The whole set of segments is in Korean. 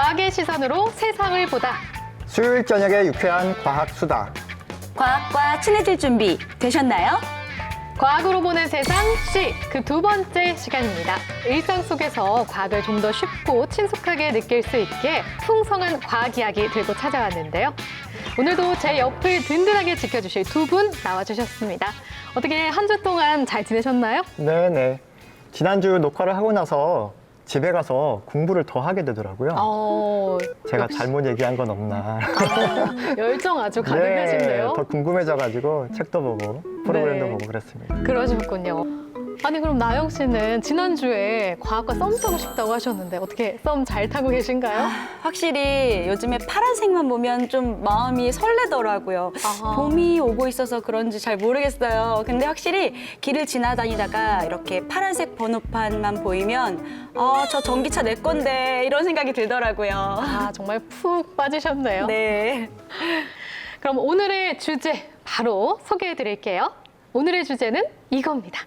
과학의 시선으로 세상을 보다. 수요일 저녁에 유쾌한 과학 수다. 과학과 친해질 준비 되셨나요? 과학으로 보는 세상 C 그 두 번째 시간입니다. 일상 속에서 과학을 좀 더 쉽고 친숙하게 느낄 수 있게 풍성한 과학 이야기 들고 찾아왔는데요. 오늘도 제 옆을 든든하게 지켜주실 두 분 나와주셨습니다. 어떻게 한 주 동안 잘 지내셨나요? 네네. 지난주 녹화를 하고 나서 집에 가서 공부를 더 하게 되더라고요. 제가 역시. 잘못 얘기한 건 없나. 열정 아주 가득하신데요. 네, 더 궁금해져가지고 책도 보고 프로그램도 네. 보고 그랬습니다. 그러셨군요. 아니 그럼 나영 씨는 지난주에 과학과 썸 타고 싶다고 하셨는데 어떻게 썸 잘 타고 계신가요? 확실히 요즘에 파란색만 보면 좀 마음이 설레더라고요. 아하. 봄이 오고 있어서 그런지 잘 모르겠어요. 근데 확실히 길을 지나다니다가 이렇게 파란색 번호판만 보이면 저 전기차 내 건데 이런 생각이 들더라고요. 아 정말 푹 빠지셨네요. 네. 그럼 오늘의 주제 바로 소개해 드릴게요. 오늘의 주제는 이겁니다.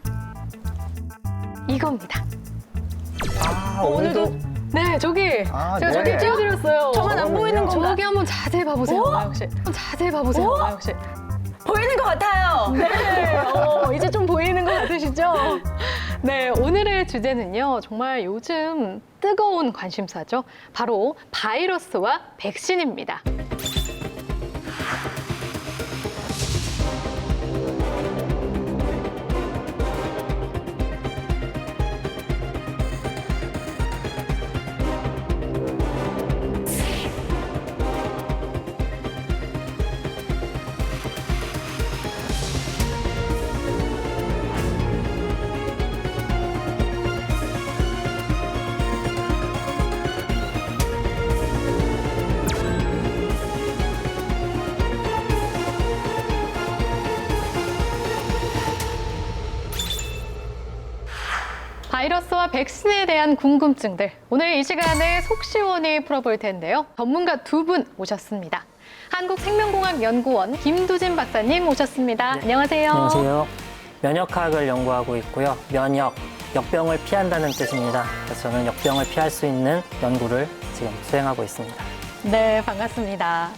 오늘도 네, 저기 아, 제가 네. 저기 찍어드렸어요. 저만 안 보이는 건가? 저기 한번 자세히 봐보세요, 나영 씨. 자세히 봐보세요, 나영 씨. 보이는 것 같아요. 네, 이제 좀 보이는 것 같으시죠? 네, 오늘의 주제는요, 정말 요즘 뜨거운 관심사죠. 바로 바이러스와 백신입니다. 바이러스와 백신에 대한 궁금증들 오늘 이 시간에 속 시원히 풀어볼 텐데요. 전문가 두 분 오셨습니다. 한국생명공학연구원 김두진 박사님 오셨습니다. 안녕하세요. 안녕하세요. 면역학을 연구하고 있고요. 면역, 역병을 피한다는 뜻입니다. 그래서 저는 역병을 피할 수 있는 연구를 지금 수행하고 있습니다. 네, 반갑습니다.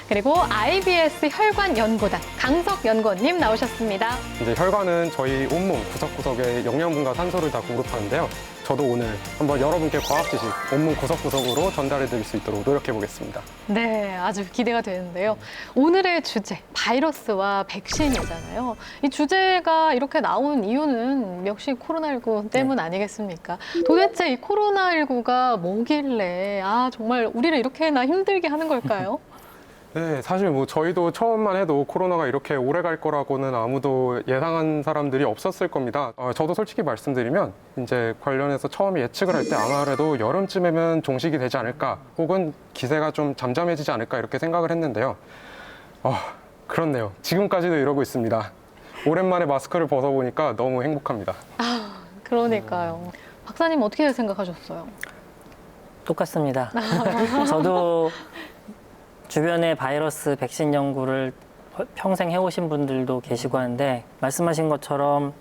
그리고 IBS 혈관연구단 강석 연구원님 나오셨습니다. 이제 혈관은 저희 온몸 구석구석에 영양분과 산소를 다 공급하는데요. 저도 오늘 한번 여러분께 과학 지식 온몸 구석구석으로 전달해 드릴 수 있도록 노력해 보겠습니다. 네, 아주 기대가 되는데요. 오늘의 주제, 바이러스와 백신이잖아요. 이 주제가 이렇게 나온 이유는 역시 코로나19 때문 아니겠습니까? 도대체 이 코로나19가 뭐길래 정말 우리를 이렇게나 힘들게 하는 걸까요? 네, 사실 뭐 저희도 처음만 해도 코로나가 이렇게 오래 갈 거라고는 아무도 예상한 사람들이 없었을 겁니다. 저도 솔직히 말씀드리면 이제 관련해서 처음에 예측을 할 때 아무래도 여름쯤에면 종식이 되지 않을까 혹은 기세가 좀 잠잠해지지 않을까 이렇게 생각을 했는데요. 그렇네요. 지금까지도 이러고 있습니다. 오랜만에 마스크를 벗어보니까 너무 행복합니다. 그러니까요. 박사님 어떻게 생각하셨어요? 똑같습니다. 저도 주변에 바이러스 백신 연구를 평생 해오신 분들도 계시고 하는데 말씀하신 것처럼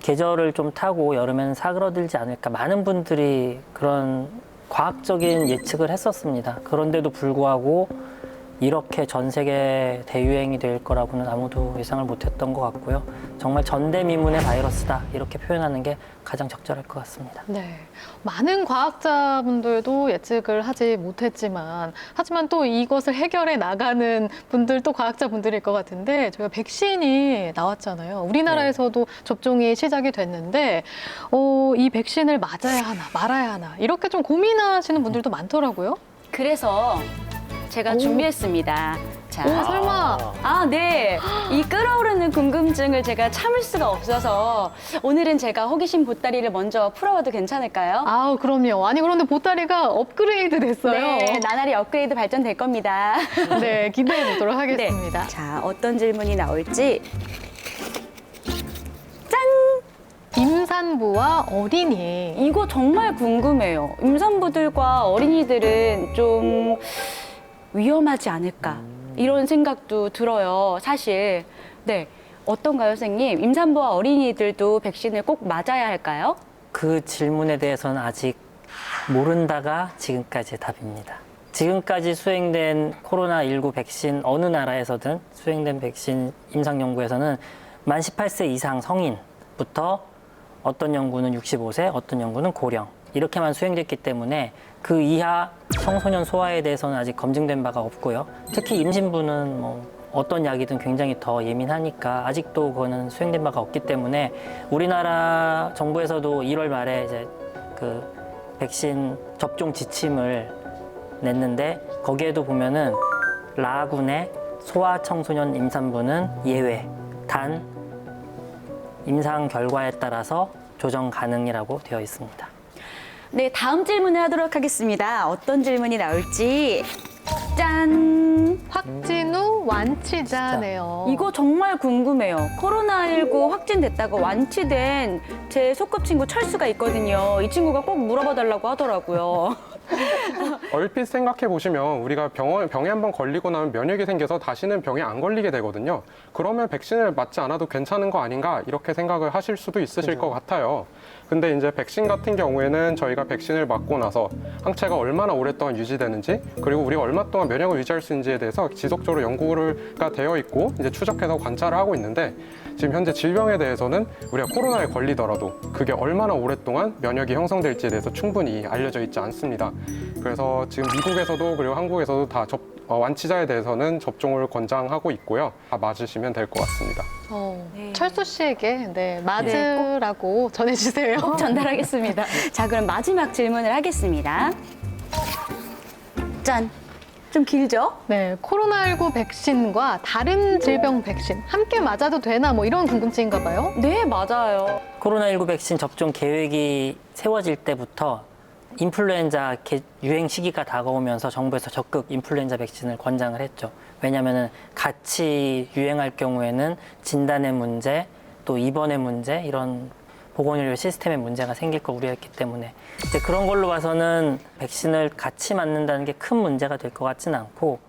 계절을 좀 타고 여름에는 사그러들지 않을까 많은 분들이 그런 과학적인 예측을 했었습니다. 그런데도 불구하고 이렇게 전 세계 대유행이 될 거라고는 아무도 예상을 못했던 것 같고요. 정말 전대미문의 바이러스다 이렇게 표현하는 게 가장 적절할 것 같습니다. 네, 많은 과학자분들도 예측을 하지 못했지만 하지만 또 이것을 해결해 나가는 분들도 과학자분들일 것 같은데 저희가 백신이 나왔잖아요. 우리나라에서도 접종이 시작이 됐는데 이 백신을 맞아야 하나 말아야 하나 이렇게 좀 고민하시는 분들도 많더라고요. 그래서 제가 준비했습니다. 자, 설마 네. 이 끓어오르는 궁금증을 제가 참을 수가 없어서 오늘은 제가 호기심 보따리를 먼저 풀어봐도 괜찮을까요? 그럼요. 아니 그런데 보따리가 업그레이드 됐어요. 네, 나날이 업그레이드 발전될 겁니다. 네, 기대해 보도록 하겠습니다. 네. 자, 어떤 질문이 나올지. 임산부와 어린이. 이거 정말 궁금해요. 임산부들과 어린이들은 좀 위험하지 않을까 이런 생각도 들어요. 사실. 네, 어떤가요, 선생님? 임산부와 어린이들도 백신을 꼭 맞아야 할까요? 그 질문에 대해서는 아직 모른다가 지금까지의 답입니다. 지금까지 수행된 코로나19 백신 어느 나라에서든 수행된 백신 임상 연구에서는 만 18세 이상 성인부터 어떤 연구는 65세, 어떤 연구는 고령 이렇게만 수행됐기 때문에 그 이하 청소년 소아에 대해서는 아직 검증된 바가 없고요. 특히 임신부는 뭐 어떤 약이든 굉장히 더 예민하니까 아직도 그거는 수행된 바가 없기 때문에 우리나라 정부에서도 1월 말에 이제 그 백신 접종 지침을 냈는데 거기에도 보면은 라군의 소아 청소년 임산부는 예외, 단 임상 결과에 따라서 조정 가능이라고 되어 있습니다. 네, 다음 질문을 하도록 하겠습니다. 어떤 질문이 나올지. 짠! 확진 후 완치자네요. 이거 정말 궁금해요. 코로나19 확진됐다가 완치된 제 소꿉친구 철수가 있거든요. 이 친구가 꼭 물어봐 달라고 하더라고요. 얼핏 생각해 보시면 우리가 병에 한번 걸리고 나면 면역이 생겨서 다시는 병에 안 걸리게 되거든요. 그러면 백신을 맞지 않아도 괜찮은 거 아닌가 이렇게 생각을 하실 수도 있으실 것 같아요. 근데 이제 백신 같은 경우에는 저희가 백신을 맞고 나서 항체가 얼마나 오랫동안 유지되는지 그리고 우리가 얼마 동안 면역을 유지할 수 있는지에 대해서 지속적으로 연구가 되어 있고 이제 추적해서 관찰을 하고 있는데 지금 현재 질병에 대해서는 우리가 코로나에 걸리더라도 그게 얼마나 오랫동안 면역이 형성될지에 대해서 충분히 알려져 있지 않습니다. 그래서 지금 미국에서도 그리고 한국에서도 다 완치자에 대해서는 접종을 권장하고 있고요. 다 맞으시면 될 것 같습니다. 네. 철수 씨에게 맞으라고 전해주세요. 꼭 전달하겠습니다. 자, 그럼 마지막 질문을 하겠습니다. 짠! 좀 길죠? 네, 코로나19 백신과 다른 질병 백신 함께 맞아도 되나 뭐 이런 궁금증인가 봐요. 네, 맞아요. 코로나19 백신 접종 계획이 세워질 때부터 인플루엔자 유행 시기가 다가오면서 정부에서 적극 인플루엔자 백신을 권장을 했죠. 왜냐하면 같이 유행할 경우에는 진단의 문제, 또 입원의 문제, 이런 보건의료 시스템에 문제가 생길 걸 우려했기 때문에 이제 그런 걸로 봐서는 백신을 같이 맞는다는 게 큰 문제가 될 것 같지는 않고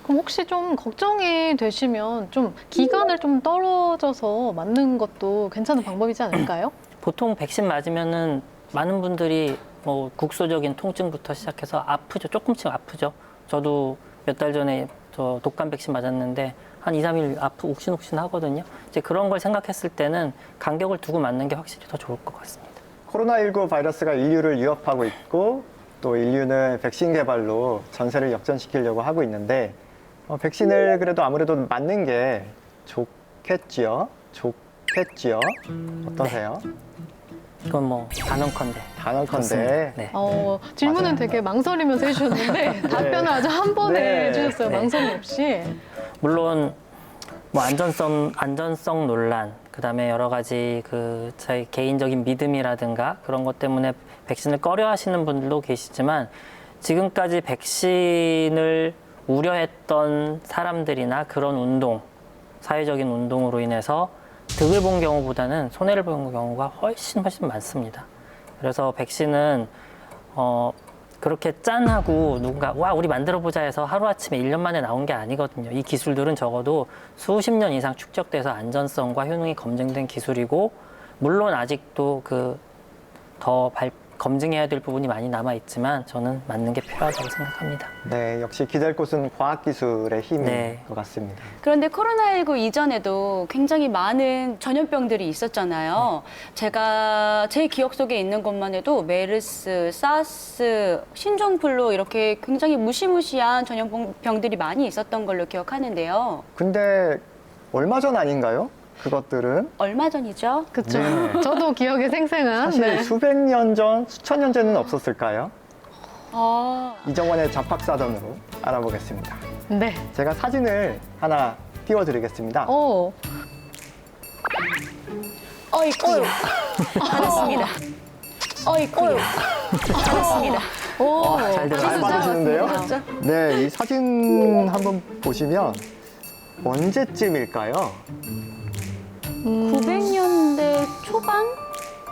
그럼 혹시 좀 걱정이 되시면 좀 기간을 좀 떨어져서 맞는 것도 괜찮은 방법이지 않을까요? 보통 백신 맞으면은 많은 분들이 뭐 국소적인 통증부터 시작해서 아프죠. 조금씩 아프죠. 저도 몇 달 전에 저 독감 백신 맞았는데 한 2, 3일 욱신욱신 하거든요. 이제 그런 걸 생각했을 때는 간격을 두고 맞는 게 확실히 더 좋을 것 같습니다. 코로나19 바이러스가 인류를 위협하고 있고 또 인류는 백신 개발로 전세를 역전시키려고 하고 있는데 백신을 그래도 아무래도 맞는 게 좋겠지요? 어떠세요? 이건 뭐 단언컨대. 단언컨대. 네. 질문은 맞아요. 되게 망설이면서 해주셨는데 답변을 아주 한 번에 네. 해주셨어요. 네. 망설임 없이. 물론 뭐 안전성 논란, 그다음에 여러 가지 그 저희 개인적인 믿음이라든가 그런 것 때문에 백신을 꺼려하시는 분들도 계시지만 지금까지 백신을 우려했던 사람들이나 그런 운동, 사회적인 운동으로 인해서 득을 본 경우보다는 손해를 본 경우가 훨씬 많습니다. 그래서 백신은 그렇게 짠하고 누군가 와 우리 만들어보자 해서 하루아침에 1년 만에 나온 게 아니거든요. 이 기술들은 적어도 수십 년 이상 축적돼서 안전성과 효능이 검증된 기술이고 물론 아직도 더 검증해야 될 부분이 많이 남아있지만 저는 맞는 게 필요하다고 생각합니다. 네, 역시 기댈 곳은 과학기술의 힘인 네. 것 같습니다. 그런데 코로나19 이전에도 굉장히 많은 전염병들이 있었잖아요. 제가 제 기억 속에 있는 것만 해도 메르스, 사스, 신종플루 이렇게 굉장히 무시무시한 전염병들이 많이 있었던 걸로 기억하는데요. 근데 얼마 전 아닌가요? 그것들은 얼마 전이죠? 그렇죠. 네. 저도 기억에 생생한. 사실 네. 수백 년 전, 수천 년 전에는 없었을까요? 아, 이정원의 잡학사전으로 알아보겠습니다. 네. 제가 사진을 하나 띄워드리겠습니다. 어이쿠. 받았습니다. 어이쿠. 받았습니다. 잘 진짜 받으시는데요? 맞죠? 네, 이 사진 한번 보시면 언제쯤일까요? 900년대 초반?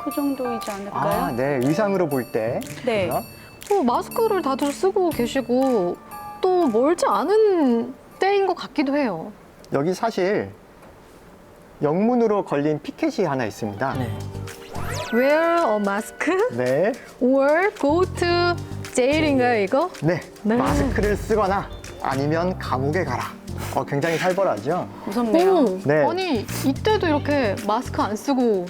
그 정도이지 않을까요? 아, 네, 위상으로 볼 때. 네. 마스크를 다들 쓰고 계시고 또 멀지 않은 때인 것 같기도 해요. 여기 사실 영문으로 걸린 피켓이 하나 있습니다. 네. wear a mask 네. or go to jail인가요, 이거? 네. 네. 마스크를 쓰거나 아니면 감옥에 가라. 굉장히 살벌하죠? 무섭네요. 네. 아니, 이때도 이렇게 마스크 안 쓰고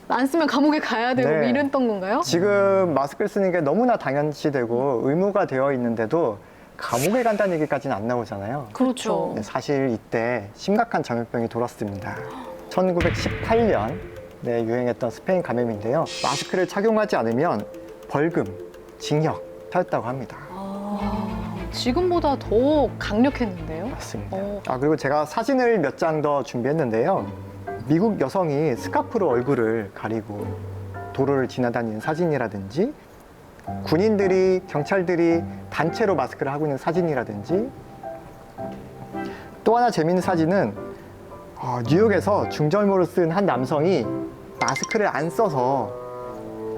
안 쓰면 감옥에 가야 되고 네. 이랬던 건가요? 지금 마스크를 쓰는 게 너무나 당연시되고 의무가 되어 있는데도 감옥에 간다는 얘기까지는 안 나오잖아요. 그렇죠. 네, 사실 이때 심각한 전염병이 돌았습니다. 1918년 유행했던 스페인 감염인데요. 마스크를 착용하지 않으면 벌금, 징역, 였다고 합니다. 지금보다 더 강력했는데요? 맞습니다. 어. 그리고 제가 사진을 몇 장 더 준비했는데요. 미국 여성이 스카프로 얼굴을 가리고 도로를 지나다니는 사진이라든지 군인들이, 경찰들이 단체로 마스크를 하고 있는 사진이라든지 또 하나 재미있는 사진은 뉴욕에서 중절모를 쓴 한 남성이 마스크를 안 써서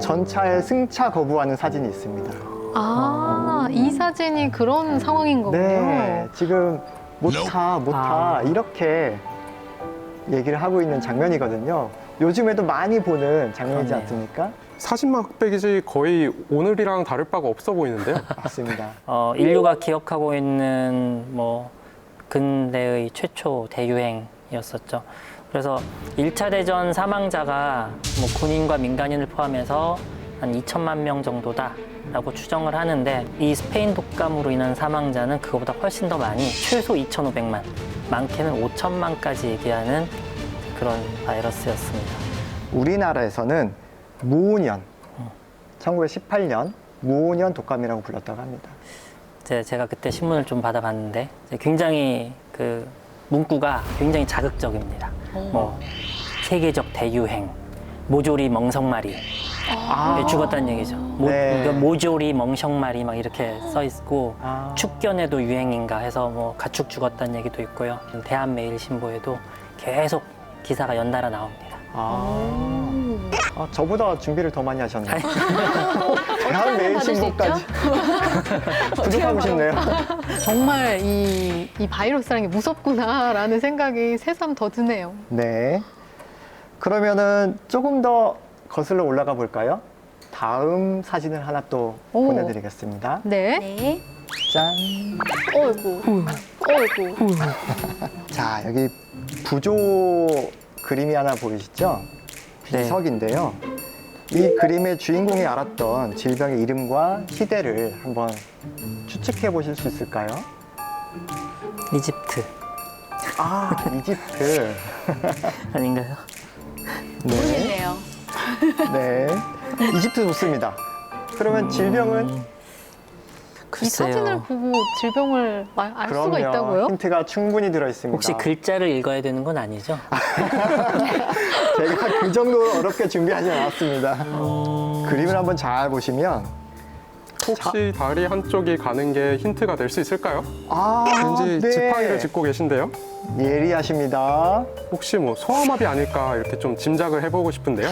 전차에 승차 거부하는 사진이 있습니다. 이 사진이 그런 상황인 거군요. 네, 지금 못 타 이렇게 얘기를 하고 있는 장면이거든요. 요즘에도 많이 보는 장면이지 그렇네요. 않습니까? 사진만 흑백이지 거의 오늘이랑 다를 바가 없어 보이는데요. 맞습니다. 인류가 기억하고 있는 뭐 근대의 최초 대유행이었었죠. 그래서 1차 대전 사망자가 뭐 군인과 민간인을 포함해서 한 2천만 명 정도다라고 추정을 하는데 이 스페인 독감으로 인한 사망자는 그거보다 훨씬 더 많이 최소 2,500만, 많게는 5천만까지 얘기하는 그런 바이러스였습니다. 우리나라에서는 무오년, 1918년 무오년 독감이라고 불렀다고 합니다. 제가 그때 신문을 좀 받아봤는데 굉장히 그 문구가 굉장히 자극적입니다. 뭐 세계적 대유행, 모조리 멍석마리 죽었다는 얘기죠. 네. 그러니까 모조리 멍석마리 막 이렇게 써 있고 축견에도 유행인가 해서 뭐 가축 죽었다는 얘기도 있고요. 대한매일신보에도 계속 기사가 연달아 나옵니다. 저보다 준비를 더 많이 하셨네요. 대한 받을 수 매일신보까지 구독하고 싶네요. 정말 이 바이러스라는 게 무섭구나라는 생각이 새삼 더 드네요. 네. 그러면은 조금 더 거슬러 올라가 볼까요? 다음 사진을 하나 또 오. 보내드리겠습니다. 네. 네. 짠. 어이구. 자, 여기 부조 그림이 하나 보이시죠? 네. 비석인데요. 이 그림의 주인공이 알았던 질병의 이름과 시대를 한번 추측해 보실 수 있을까요? 이집트 이집트. 아닌가요? 네. 모르겠네요. 네. 이집트 좋습니다. 그러면 질병은? 이 사진을 보고 질병을 알 수가 있다고요? 힌트가 충분히 들어 있습니다. 혹시 글자를 읽어야 되는 건 아니죠? 제가 그 정도로 어렵게 준비하지 않았습니다. 그림을 한번 잘 보시면 혹시 다리 한쪽이 가는 게 힌트가 될 수 있을까요? 왠지 네. 지팡이를 짚고 계신데요. 예리하십니다. 혹시 뭐 소아마비 아닐까 이렇게 좀 짐작을 해보고 싶은데요.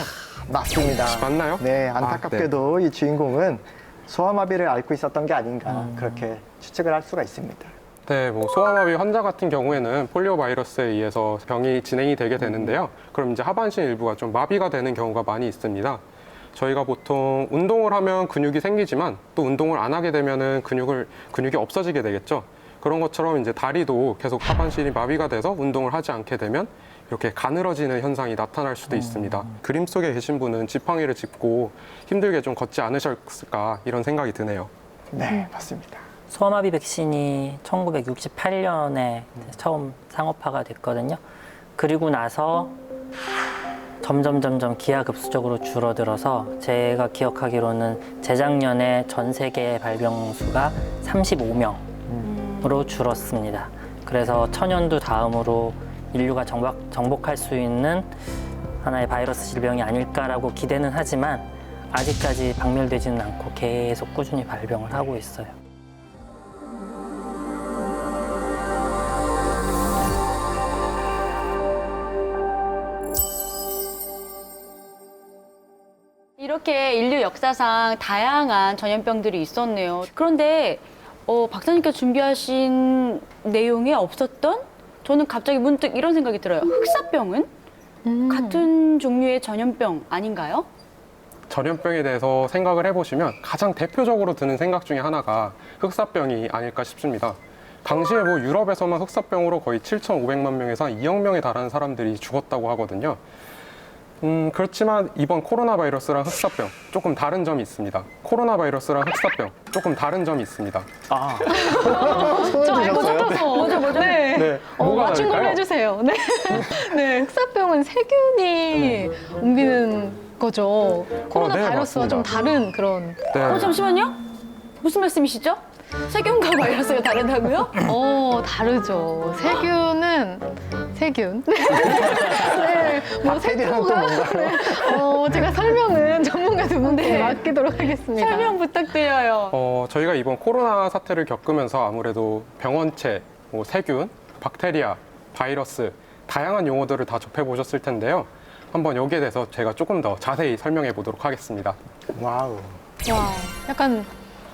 맞습니다. 맞나요? 네, 안타깝게도 이 주인공은 소아마비를 앓고 있었던 게 아닌가 그렇게 추측을 할 수가 있습니다. 네, 뭐 소아마비 환자 같은 경우에는 폴리오 바이러스에 의해서 병이 진행이 되게 되는데요. 그럼 이제 하반신 일부가 좀 마비가 되는 경우가 많이 있습니다. 저희가 보통 운동을 하면 근육이 생기지만 또 운동을 안 하게 되면은 근육이 없어지게 되겠죠. 그런 것처럼 이제 다리도 계속 하반신이 마비가 돼서 운동을 하지 않게 되면 이렇게 가늘어지는 현상이 나타날 수도 있습니다. 그림 속에 계신 분은 지팡이를 짚고 힘들게 좀 걷지 않으셨을까 이런 생각이 드네요. 네, 맞습니다. 소아마비 백신이 1968년에 처음 상업화가 됐거든요. 그리고 나서 점점 기하급수적으로 줄어들어서 제가 기억하기로는 재작년에 전 세계 발병 수가 35명으로 줄었습니다. 그래서 천연두 다음으로 인류가 정복할 수 있는 하나의 바이러스 질병이 아닐까라고 기대는 하지만 아직까지 박멸되지는 않고 계속 꾸준히 발병을 하고 있어요. 이렇게 인류 역사상 다양한 전염병들이 있었네요. 그런데 박사님께서 준비하신 내용에 없었던 저는 갑자기 문득 이런 생각이 들어요. 흑사병은 같은 종류의 전염병 아닌가요? 전염병에 대해서 생각을 해보시면 가장 대표적으로 드는 생각 중에 하나가 흑사병이 아닐까 싶습니다. 당시에 뭐 유럽에서만 흑사병으로 거의 7,500만 명에서 2억 명에 달하는 사람들이 죽었다고 하거든요. 그렇지만 이번 코로나 바이러스랑 흑사병 조금 다른 점이 있습니다. 코로나 바이러스랑 흑사병 조금 다른 점이 있습니다. 아, 저 알고 들으셨어요? 싶어서. 네. 네, 뭐가 맞춘 걸로 다를까요? 해주세요. 네. 네, 흑사병은 세균이 옮기는 거죠. 코로나 네, 바이러스와 좀 맞습니다. 다른 그런. 네. 잠시만요. 무슨 말씀이시죠? 세균과 바이러스가 다르다고요? 다르죠. 세균은 세균. 네, 뭐 박테리아는 또 세포가. 뭔가요? 제가 설명은 전문가 두 분께 네. 맡기도록 하겠습니다. 설명 부탁드려요. 저희가 이번 코로나 사태를 겪으면서 아무래도 병원체, 뭐 세균, 박테리아, 바이러스 다양한 용어들을 다 접해보셨을 텐데요. 한번 여기에 대해서 제가 조금 더 자세히 설명해 보도록 하겠습니다. 와우. 와, 약간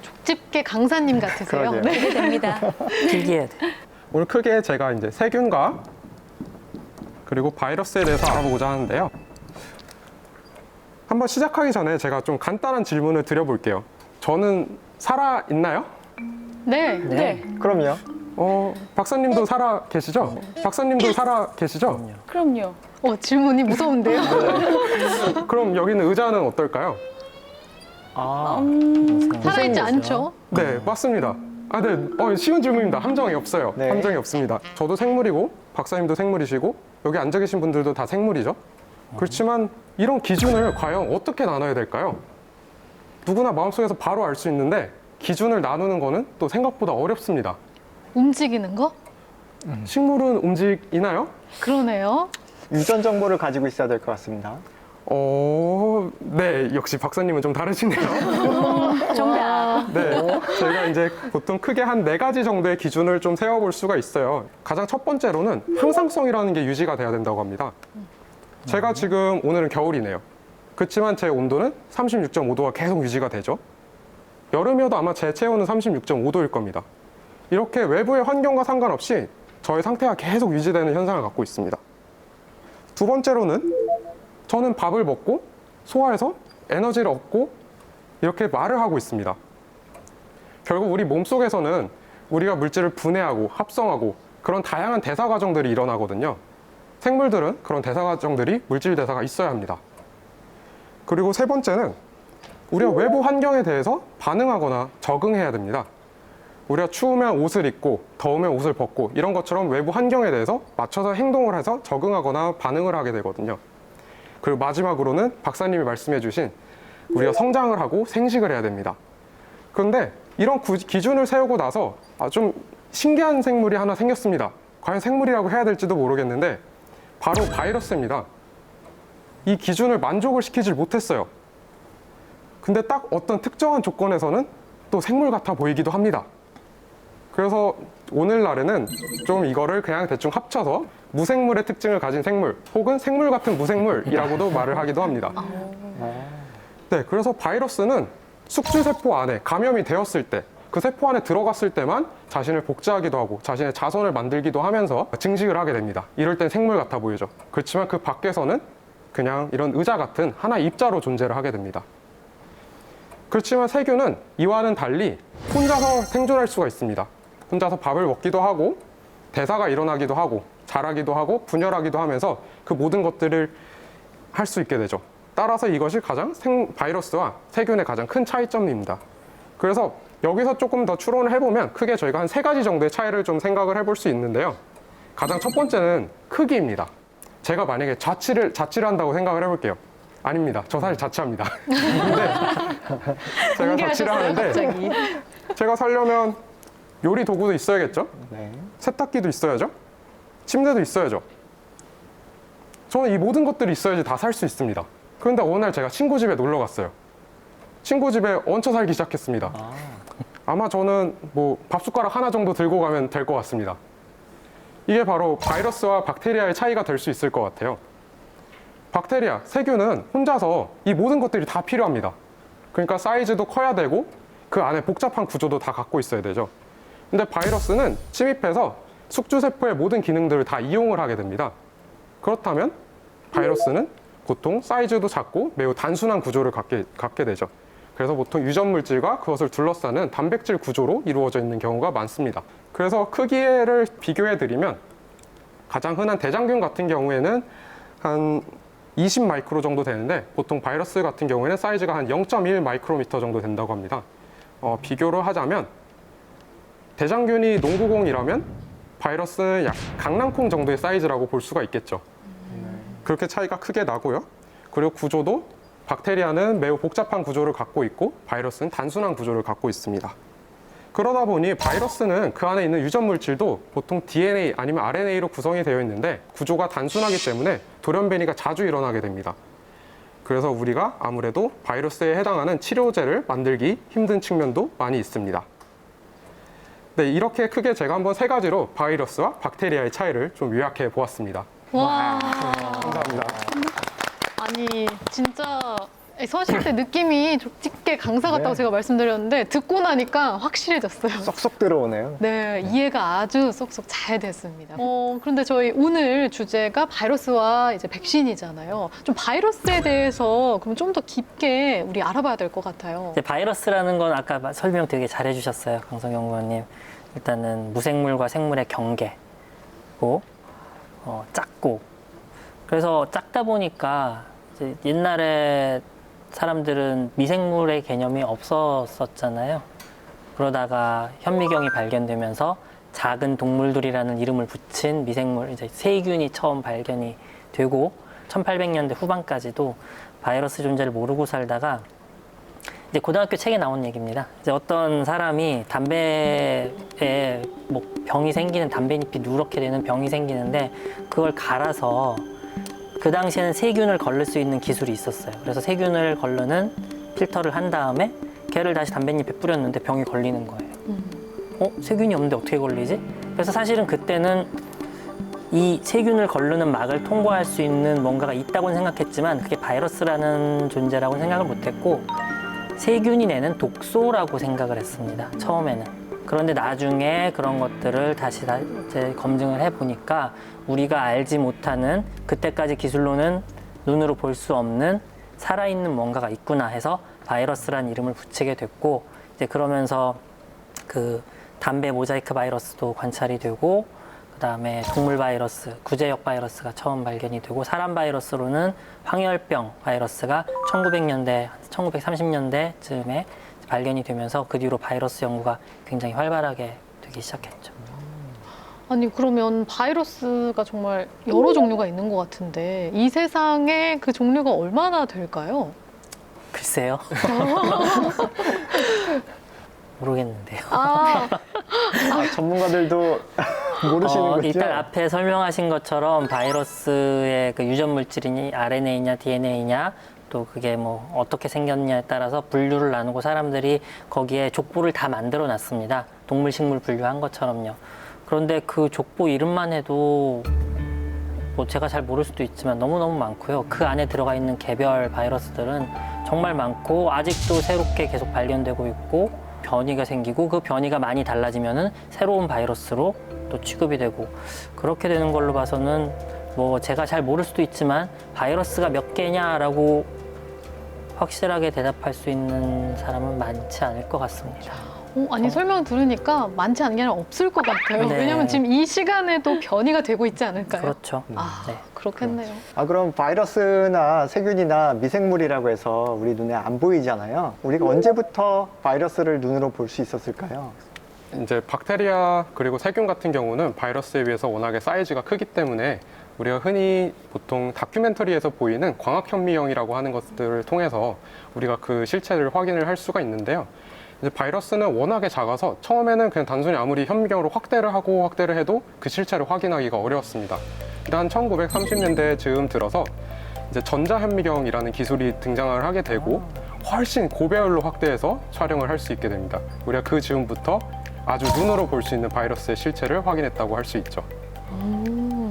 족집게 강사님 같으세요. 그러게요. 네. 기대됩니다. 필기해야 돼. 오늘 크게 제가 이제 세균과 그리고 바이러스에 대해서 알아보고자 하는데요. 한번 시작하기 전에 제가 좀 간단한 질문을 드려볼게요. 저는 살아 있나요? 네. 네. 그럼요. 박사님도 살아 계시죠? 박사님도 살아 계시죠? 그럼요. 질문이 무서운데요. 그럼 여기 있는 의자는 어떨까요? 아, 살아있지 거죠. 않죠? 네, 맞습니다. 아, 네. 쉬운 질문입니다. 함정이 없어요. 네. 함정이 없습니다. 저도 생물이고, 박사님도 생물이시고, 여기 앉아 계신 분들도 다 생물이죠. 그렇지만 이런 기준을 과연 어떻게 나눠야 될까요? 누구나 마음속에서 바로 알 수 있는데, 기준을 나누는 거는 또 생각보다 어렵습니다. 움직이는 거? 식물은 움직이나요? 그러네요. 유전 정보를 가지고 있어야 될 것 같습니다. 네. 역시 박사님은 좀 다르시네요. 정답. 네, 저희가 이제 보통 크게 한 4가지 정도의 기준을 좀 세워볼 수가 있어요. 가장 첫 번째로는 항상성이라는 게 유지가 돼야 된다고 합니다. 제가 지금 오늘은 겨울이네요. 그렇지만 제 온도는 36.5도가 계속 유지가 되죠. 여름이어도 아마 제 체온은 36.5도일 겁니다. 이렇게 외부의 환경과 상관없이 저의 상태가 계속 유지되는 현상을 갖고 있습니다. 두 번째로는 저는 밥을 먹고 소화해서 에너지를 얻고 이렇게 말을 하고 있습니다. 결국 우리 몸속에서는 우리가 물질을 분해하고 합성하고 그런 다양한 대사 과정들이 일어나거든요. 생물들은 그런 대사 과정들이 물질 대사가 있어야 합니다. 그리고 세 번째는 우리가 외부 환경에 대해서 반응하거나 적응해야 됩니다. 우리가 추우면 옷을 입고 더우면 옷을 벗고 이런 것처럼 외부 환경에 대해서 맞춰서 행동을 해서 적응하거나 반응을 하게 되거든요. 그리고 마지막으로는 박사님이 말씀해 주신 우리가 성장을 하고 생식을 해야 됩니다. 그런데 이런 기준을 세우고 나서 좀 신기한 생물이 하나 생겼습니다. 과연 생물이라고 해야 될지도 모르겠는데 바로 바이러스입니다. 이 기준을 만족을 시키질 못했어요. 근데 딱 어떤 특정한 조건에서는 또 생물 같아 보이기도 합니다. 그래서 오늘날에는 좀 이거를 그냥 대충 합쳐서 무생물의 특징을 가진 생물 혹은 생물 같은 무생물이라고도 말을 하기도 합니다. 네, 그래서 바이러스는 숙주세포 안에 감염이 되었을 때 그 세포 안에 들어갔을 때만 자신을 복제하기도 하고 자신의 자손을 만들기도 하면서 증식을 하게 됩니다. 이럴 땐 생물 같아 보이죠. 그렇지만 그 밖에서는 그냥 이런 의자 같은 하나의 입자로 존재를 하게 됩니다. 그렇지만 세균은 이와는 달리 혼자서 생존할 수가 있습니다. 혼자서 밥을 먹기도 하고 대사가 일어나기도 하고 자라기도 하고 분열하기도 하면서 그 모든 것들을 할 수 있게 되죠. 따라서 이것이 가장 바이러스와 세균의 가장 큰 차이점입니다. 그래서 여기서 조금 더 추론을 해보면 크게 저희가 한 3가지 정도의 차이를 좀 생각을 해볼 수 있는데요. 가장 첫 번째는 크기입니다. 제가 만약에 자취를 한다고 생각을 해볼게요. 아닙니다. 저 사실 자취합니다. 근데 제가 자취를 하는데 갑자기. 제가 살려면 요리 도구도 있어야겠죠? 네. 세탁기도 있어야죠? 침대도 있어야죠? 저는 이 모든 것들이 있어야지 다 살 수 있습니다. 그런데 어느 날 제가 친구 집에 놀러 갔어요. 친구 집에 얹혀 살기 시작했습니다. 아마 저는 뭐 밥숟가락 하나 정도 들고 가면 될 것 같습니다. 이게 바로 바이러스와 박테리아의 차이가 될 수 있을 것 같아요. 박테리아, 세균은 혼자서 이 모든 것들이 다 필요합니다. 그러니까 사이즈도 커야 되고 그 안에 복잡한 구조도 다 갖고 있어야 되죠. 근데 바이러스는 침입해서 숙주세포의 모든 기능들을 다 이용을 하게 됩니다. 그렇다면 바이러스는 보통 사이즈도 작고 매우 단순한 구조를 갖게 되죠. 그래서 보통 유전 물질과 그것을 둘러싸는 단백질 구조로 이루어져 있는 경우가 많습니다. 그래서 크기를 비교해 드리면 가장 흔한 대장균 같은 경우에는 한 20 마이크로 정도 되는데 보통 바이러스 같은 경우에는 사이즈가 한 0.1 마이크로미터 정도 된다고 합니다. 비교를 하자면 대장균이 농구공이라면 바이러스는 약 강낭콩 정도의 사이즈라고 볼 수가 있겠죠. 그렇게 차이가 크게 나고요. 그리고 구조도 박테리아는 매우 복잡한 구조를 갖고 있고 바이러스는 단순한 구조를 갖고 있습니다. 그러다 보니 바이러스는 그 안에 있는 유전 물질도 보통 DNA 아니면 RNA로 구성이 되어 있는데 구조가 단순하기 때문에 돌연변이가 자주 일어나게 됩니다. 그래서 우리가 아무래도 바이러스에 해당하는 치료제를 만들기 힘든 측면도 많이 있습니다. 네, 이렇게 크게 제가 한번 세 가지로 바이러스와 박테리아의 차이를 좀 요약해 보았습니다. 와. 감사합니다. 아니 진짜 서실 때 느낌이 족집게 강사 같다고 네. 제가 말씀드렸는데 듣고 나니까 확실해졌어요. 쏙쏙 들어오네요. 네, 이해가 아주 쏙쏙 잘 됐습니다. 그런데 저희 오늘 주제가 바이러스와 이제 백신이잖아요. 좀 바이러스에 대해서 그럼 좀 더 깊게 우리 알아봐야 될 것 같아요. 이제 바이러스라는 건 아까 설명 되게 잘 해주셨어요, 강성영 의원님. 일단은 무생물과 생물의 경계고, 작고. 그래서 작다 보니까 이제 옛날에 사람들은 미생물의 개념이 없었었잖아요. 그러다가 현미경이 발견되면서 작은 동물들이라는 이름을 붙인 미생물, 이제 세균이 처음 발견이 되고 1800년대 후반까지도 바이러스 존재를 모르고 살다가 이제 고등학교 책에 나온 얘기입니다. 이제 어떤 사람이 담배에 뭐 병이 생기는 담배잎이 누렇게 되는 병이 생기는데 그걸 갈아서 그 당시에는 세균을 걸릴 수 있는 기술이 있었어요. 그래서 세균을 걸르는 필터를 한 다음에 걔를 다시 담배잎에 뿌렸는데 병이 걸리는 거예요. 세균이 없는데 어떻게 걸리지? 그래서 사실은 그때는 이 세균을 걸르는 막을 통과할 수 있는 뭔가가 있다고는 생각했지만 그게 바이러스라는 존재라고는 생각을 못했고 세균이 내는 독소라고 생각을 했습니다. 처음에는. 그런데 나중에 그런 것들을 다시 이제 검증을 해보니까 우리가 알지 못하는 그때까지 기술로는 눈으로 볼 수 없는 살아있는 뭔가가 있구나 해서 바이러스라는 이름을 붙이게 됐고 이제 그러면서 그 담배 모자이크 바이러스도 관찰이 되고 그다음에 동물 바이러스, 구제역 바이러스가 처음 발견이 되고 사람 바이러스로는 황열병 바이러스가 1900년대, 1930년대쯤에 발견이 되면서 그 뒤로 바이러스 연구가 굉장히 활발하게 되기 시작했죠. 아니 그러면 바이러스가 정말 여러 종류가 있는 것 같은데 이 세상에 그 종류가 얼마나 될까요? 글쎄요. 모르겠는데요. 전문가들도 모르시는군요. 일단 앞에 설명하신 것처럼 바이러스의 그 유전 물질이니 RNA냐 DNA냐 또 그게 뭐 어떻게 생겼냐에 따라서 분류를 나누고 사람들이 거기에 족보를 다 만들어 놨습니다. 동물 식물 분류한 것처럼요. 그런데 그 족보 이름만 해도 뭐 제가 잘 모를 수도 있지만 너무너무 많고요. 그 안에 들어가 있는 개별 바이러스들은 정말 많고 아직도 새롭게 계속 발견되고 있고 변이가 생기고 그 변이가 많이 달라지면은 새로운 바이러스로 또 취급이 되고 그렇게 되는 걸로 봐서는 뭐 제가 잘 모를 수도 있지만 바이러스가 몇 개냐라고 확실하게 대답할 수 있는 사람은 많지 않을 것 같습니다. 아니 설명 들으니까 많지 않은 게 아니라 없을 것 같아요. 네. 왜냐하면 지금 이 시간에도 변이가 되고 있지 않을까요? 그렇죠. 아, 네. 그렇겠네요. 그럼 바이러스나 세균이나 미생물이라고 해서 우리 눈에 안 보이잖아요. 우리가 언제부터 바이러스를 눈으로 볼 수 있었을까요? 이제 박테리아 그리고 세균 같은 경우는 바이러스에 비해서 워낙에 사이즈가 크기 때문에 우리가 흔히 보통 다큐멘터리에서 보이는 광학현미경이라고 하는 것들을 통해서 우리가 그 실체를 확인을 할 수가 있는데요. 이제 바이러스는 워낙에 작아서 처음에는 그냥 단순히 아무리 현미경으로 확대를 하고 확대를 해도 그 실체를 확인하기가 어려웠습니다. 일단 1930년대 즈음 들어서 이제 전자현미경이라는 기술이 등장을 하게 되고 훨씬 고배율로 확대해서 촬영을 할 수 있게 됩니다. 우리가 그 즈음부터 아주 눈으로 볼 수 있는 바이러스의 실체를 확인했다고 할 수 있죠.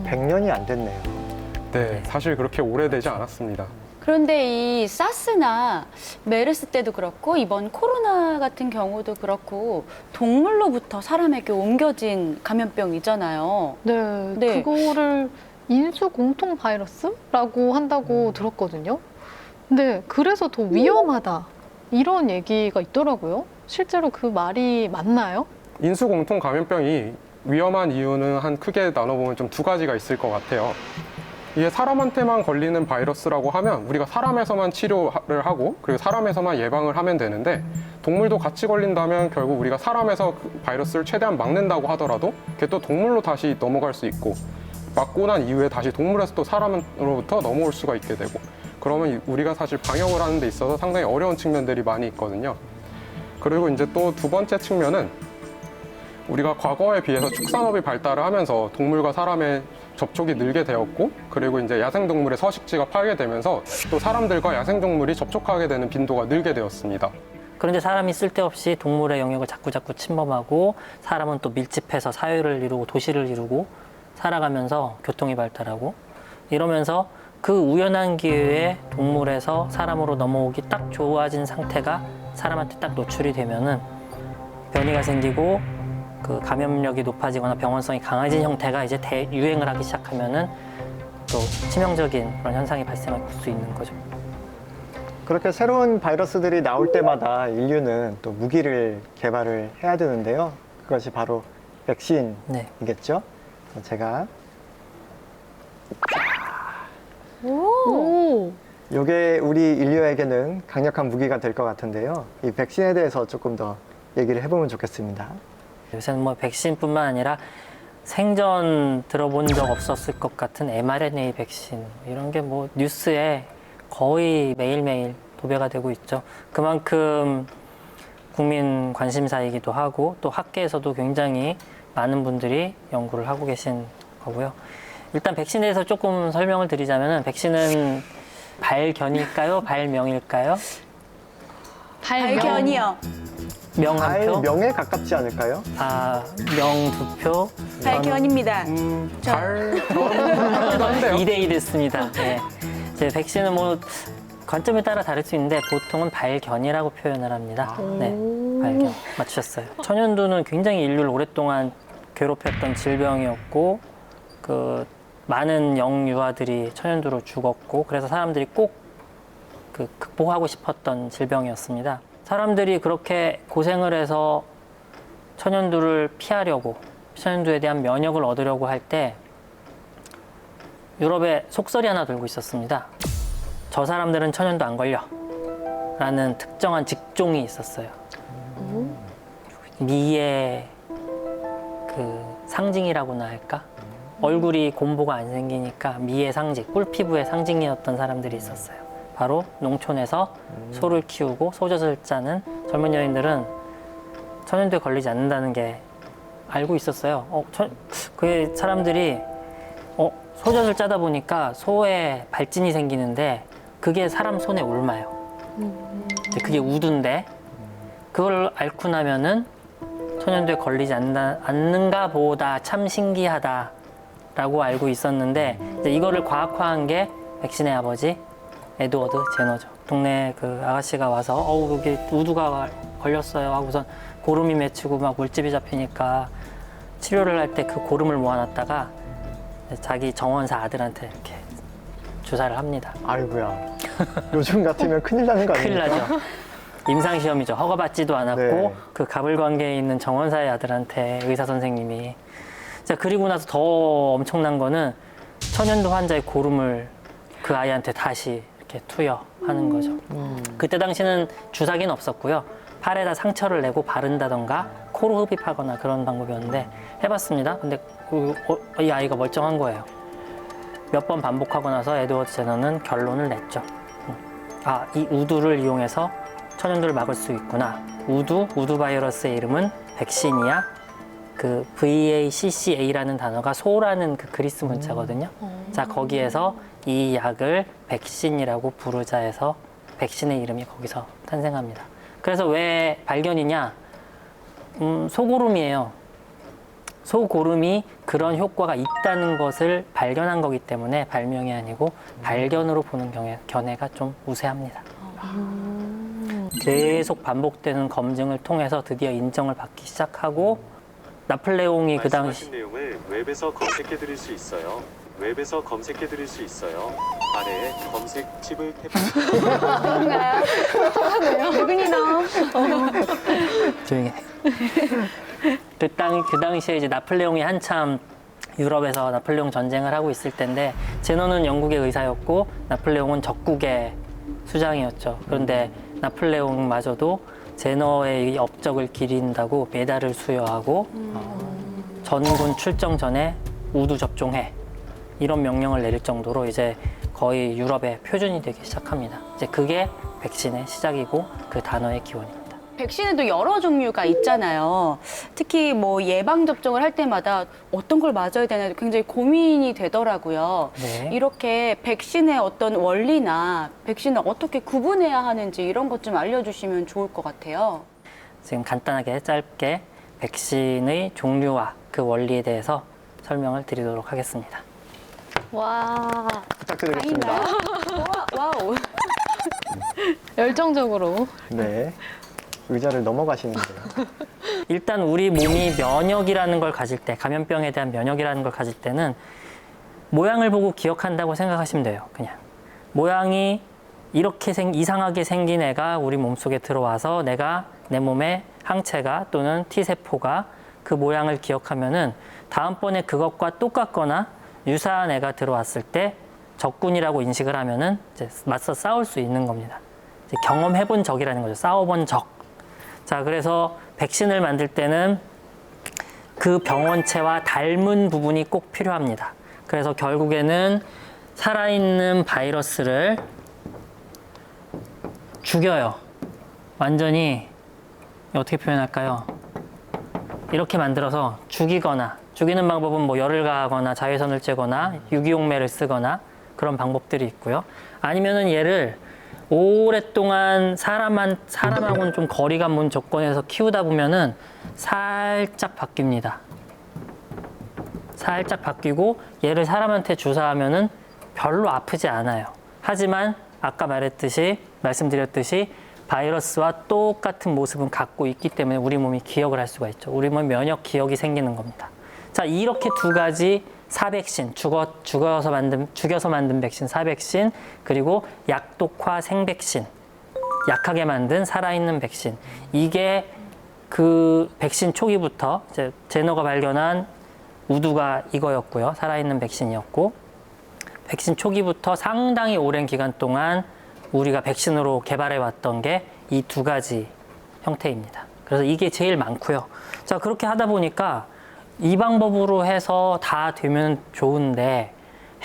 100년이 안 됐네요. 네, 사실 그렇게 오래되지 않았습니다. 그런데 이 사스나 메르스 때도 그렇고 이번 코로나 같은 경우도 그렇고 동물로부터 사람에게 옮겨진 감염병이잖아요. 네, 네. 그거를 인수 공통 바이러스라고 한다고 들었거든요. 근데 그래서 더 위험하다 이런 얘기가 있더라고요. 실제로 그 말이 맞나요? 인수 공통 감염병이 위험한 이유는 한 크게 나눠보면 좀 두 가지가 있을 것 같아요. 이게 사람한테만 걸리는 바이러스라고 하면 우리가 사람에서만 치료를 하고 그리고 사람에서만 예방을 하면 되는데 동물도 같이 걸린다면 결국 우리가 사람에서 그 바이러스를 최대한 막는다고 하더라도 그게 또 동물로 다시 넘어갈 수 있고 맞고 난 이후에 다시 동물에서 또 사람으로부터 넘어올 수가 있게 되고 그러면 우리가 사실 방역을 하는 데 있어서 상당히 어려운 측면들이 많이 있거든요. 그리고 이제 또 두 번째 측면은 우리가 과거에 비해서 축산업이 발달을 하면서 동물과 사람의 접촉이 늘게 되었고 그리고 이제 야생동물의 서식지가 파괴되면서 또 사람들과 야생동물이 접촉하게 되는 빈도가 늘게 되었습니다. 그런데 사람이 쓸데없이 동물의 영역을 자꾸 침범하고 사람은 또 밀집해서 사회를 이루고 도시를 이루고 살아가면서 교통이 발달하고 이러면서 그 우연한 기회에 동물에서 사람으로 넘어오기 딱 좋아진 상태가 사람한테 딱 노출이 되면은 변이가 생기고 그 감염력이 높아지거나 병원성이 강해진 형태가 이제 대유행을 하기 시작하면은 또 치명적인 그런 현상이 발생할 수 있는 거죠. 그렇게 새로운 바이러스들이 나올 때마다 인류는 또 무기를 개발을 해야 되는데요. 그것이 바로 백신이겠죠. 네. 제가 오. 이게 우리 인류에게는 강력한 무기가 될 것 같은데요. 이 백신에 대해서 조금 더 얘기를 해보면 좋겠습니다. 요새는 뭐 백신뿐만 아니라 생전 들어본 적 없었을 것 같은 mRNA 백신 이런 게 뭐 뉴스에 거의 매일매일 도배가 되고 있죠. 그만큼 국민 관심사이기도 하고 또 학계에서도 굉장히 많은 분들이 연구를 하고 계신 거고요. 일단 백신에 대해서 조금 설명을 드리자면은 백신은 발견일까요? 발명일까요? 발견이요. 명 한 표? 명에 가깝지 않을까요? 아, 명 두 표? 발견입니다. 한데요. 2대2 됐습니다. 네. 이제 백신은 뭐 관점에 따라 다를 수 있는데 보통은 발견이라고 표현을 합니다. 네, 발견. 맞추셨어요. 천연두는 굉장히 인류를 오랫동안 괴롭혔던 질병이었고 그 많은 영유아들이 천연두로 죽었고 그래서 사람들이 꼭 그 극복하고 싶었던 질병이었습니다. 사람들이 그렇게 고생을 해서 천연두를 피하려고 천연두에 대한 면역을 얻으려고 할 때 유럽에 속설이 하나 돌고 있었습니다. 저 사람들은 천연두 안 걸려 라는 특정한 직종이 있었어요. 미의 그 상징이라고나 할까? 얼굴이 곰보가 안 생기니까 미의 상징, 꿀피부의 상징이었던 사람들이 있었어요. 바로 농촌에서 소를 키우고 소젖을 짜는 젊은 여인들은 천연두에 걸리지 않는다는 게 알고 있었어요. 그 사람들이 소젖을 짜다 보니까 소에 발진이 생기는데 그게 사람 손에 옮아요. 그게 우두인데 그걸 앓고 나면은 천연두에 걸리지 않는가 보다 참 신기하다라고 알고 있었는데 이제 이거를 과학화한 게 백신의 아버지 에드워드 제너죠. 동네 그 아가씨가 와서 여기 우두가 걸렸어요 하고선 고름이 맺히고 막 물집이 잡히니까 치료를 할 때 그 고름을 모아놨다가 자기 정원사 아들한테 이렇게 주사를 합니다. 아이고야. 요즘 같으면 큰일 나는 거 큰일 아닙니까? 나죠. 임상시험이죠. 허가받지도 않았고 네. 그 가불관계에 있는 정원사의 아들한테 의사 선생님이 자 그리고 나서 더 엄청난 거는 천연두 환자의 고름을 그 아이한테 다시 이렇게 투여하는 거죠. 그때 당시는 주사기는 없었고요. 팔에다 상처를 내고 바른다던가 코로 흡입하거나 그런 방법이었는데 해봤습니다. 근데 이 아이가 멀쩡한 거예요. 몇 번 반복하고 나서 에드워드 제너는 결론을 냈죠. 이 우두를 이용해서 천연두를 막을 수 있구나. 우두 바이러스의 이름은 백신이야. 그 VACCA라는 단어가 소라는 그 그리스 문자거든요. 자, 거기에서 이 약을 백신이라고 부르자 해서 백신의 이름이 거기서 탄생합니다. 그래서 왜 발견이냐? 소고름이에요. 소고름이 그런 효과가 있다는 것을 발견한 거기 때문에 발명이 아니고 발견으로 보는 견해가 좀 우세합니다. 계속 반복되는 검증을 통해서 드디어 인정을 받기 시작하고 나폴레옹이 그 당시 말씀하신 내용을 웹에서 검색해 드릴 수 있어요. 웹에서 검색해 드릴 수 있어요. 아래에 검색 칩을 탭. 그런가요? 누구니 너? 조용히 해. 그 당시에 이제 나폴레옹이 한참 유럽에서 나폴레옹 전쟁을 하고 있을 때인데 제너는 영국의 의사였고 나폴레옹은 적국의 수장이었죠. 그런데 나폴레옹마저도 제너의 이 업적을 기린다고 메달을 수여하고 전군 출정 전에 우두 접종해 이런 명령을 내릴 정도로 이제 거의 유럽의 표준이 되기 시작합니다. 이제 그게 백신의 시작이고 그 단어의 기원입니다. 백신에도 여러 종류가 있잖아요. 특히 뭐 예방 접종을 할 때마다 어떤 걸 맞아야 되나 굉장히 고민이 되더라고요. 네. 이렇게 백신의 어떤 원리나 백신을 어떻게 구분해야 하는지 이런 것 좀 알려주시면 좋을 것 같아요. 지금 간단하게 짧게 백신의 종류와 그 원리에 대해서 설명을 드리도록 하겠습니다. 와, 부탁드리겠습니다. 와우. 열정적으로. 네. 의자를 넘어가시는데요. 일단 우리 몸이 면역이라는 걸 가질 때, 감염병에 대한 면역이라는 걸 가질 때는 모양을 보고 기억한다고 생각하시면 돼요. 그냥 모양이 이렇게 이상하게 생긴 애가 우리 몸속에 들어와서 내가 내 몸에 항체가 또는 T세포가 그 모양을 기억하면은 다음번에 그것과 똑같거나 유사한 애가 들어왔을 때 적군이라고 인식을 하면은 이제 맞서 싸울 수 있는 겁니다. 이제 경험해본 적이라는 거죠. 싸워본 적. 자, 그래서 백신을 만들 때는 그 병원체와 닮은 부분이 꼭 필요합니다. 그래서 결국에는 살아있는 바이러스를 죽여요. 완전히 어떻게 표현할까요? 이렇게 만들어서 죽이는 방법은 뭐 열을 가하거나 자외선을 쬐거나 유기용매를 쓰거나 그런 방법들이 있고요. 아니면은 얘를 오랫동안 사람하고는 좀 거리가 먼 조건에서 키우다 보면은 살짝 바뀝니다. 살짝 바뀌고 얘를 사람한테 주사하면은 별로 아프지 않아요. 하지만 아까 말씀드렸듯이 바이러스와 똑같은 모습은 갖고 있기 때문에 우리 몸이 기억을 할 수가 있죠. 우리 몸 면역 기억이 생기는 겁니다. 자, 이렇게 두 가지 사백신, 죽여서 만든 백신, 사백신, 그리고 약독화 생백신, 약하게 만든 살아있는 백신. 이게 그 백신 초기부터 이제 제너가 발견한 우두가 이거였고요. 살아있는 백신이었고, 백신 초기부터 상당히 오랜 기간 동안 우리가 백신으로 개발해 왔던 게 이 두 가지 형태입니다. 그래서 이게 제일 많고요. 자, 그렇게 하다 보니까 이 방법으로 해서 다 되면 좋은데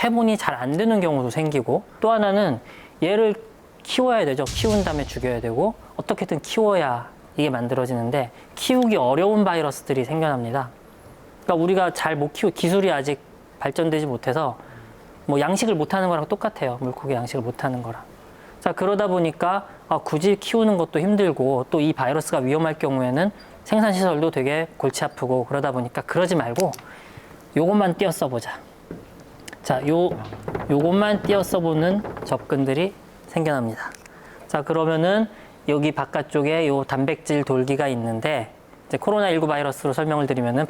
해보니 잘 안 되는 경우도 생기고, 또 하나는 얘를 키워야 되죠. 키운 다음에 죽여야 되고, 어떻게든 키워야 이게 만들어지는데 키우기 어려운 바이러스들이 생겨납니다. 그러니까 우리가 잘 못 기술이 아직 발전되지 못해서 뭐 양식을 못하는 거랑 똑같아요. 물고기 양식을 못하는 거랑. 자, 그러다 보니까 굳이 키우는 것도 힘들고 또 이 바이러스가 위험할 경우에는 생산시설도 되게 골치 아프고, 그러다 보니까 그러지 말고 요것만 띄어 써보자. 자, 요것만 띄어 써보는 접근들이 생겨납니다. 자, 그러면은 여기 바깥쪽에 요 단백질 돌기가 있는데, 이제 코로나19 바이러스로 설명을 드리면은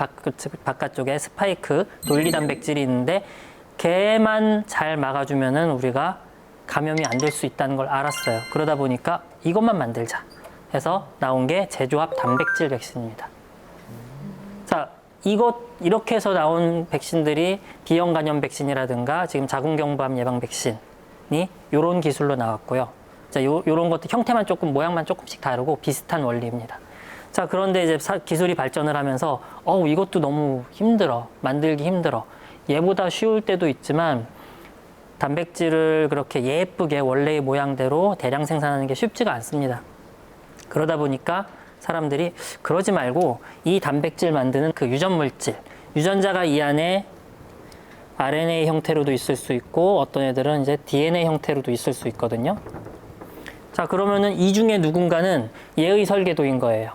바깥쪽에 스파이크 돌기 단백질이 있는데 걔만 잘 막아주면은 우리가 감염이 안 될 수 있다는 걸 알았어요. 그러다 보니까 이것만 만들자 해서 나온 게 제조합 단백질 백신입니다. 자, 이렇게 해서 나온 백신들이 B형 간염 백신이라든가 지금 자궁경부암 예방 백신이 이런 기술로 나왔고요. 자, 요런 것도 형태만 조금, 모양만 조금씩 다르고 비슷한 원리입니다. 자, 그런데 이제 기술이 발전을 하면서 이것도 너무 힘들어. 만들기 힘들어. 얘보다 쉬울 때도 있지만 단백질을 그렇게 예쁘게 원래의 모양대로 대량 생산하는 게 쉽지가 않습니다. 그러다 보니까 사람들이 그러지 말고 이 단백질 만드는 그 유전물질, 유전자가 이 안에 RNA 형태로도 있을 수 있고 어떤 애들은 이제 DNA 형태로도 있을 수 있거든요. 자, 그러면은 이 중에 누군가는 얘의 설계도인 거예요.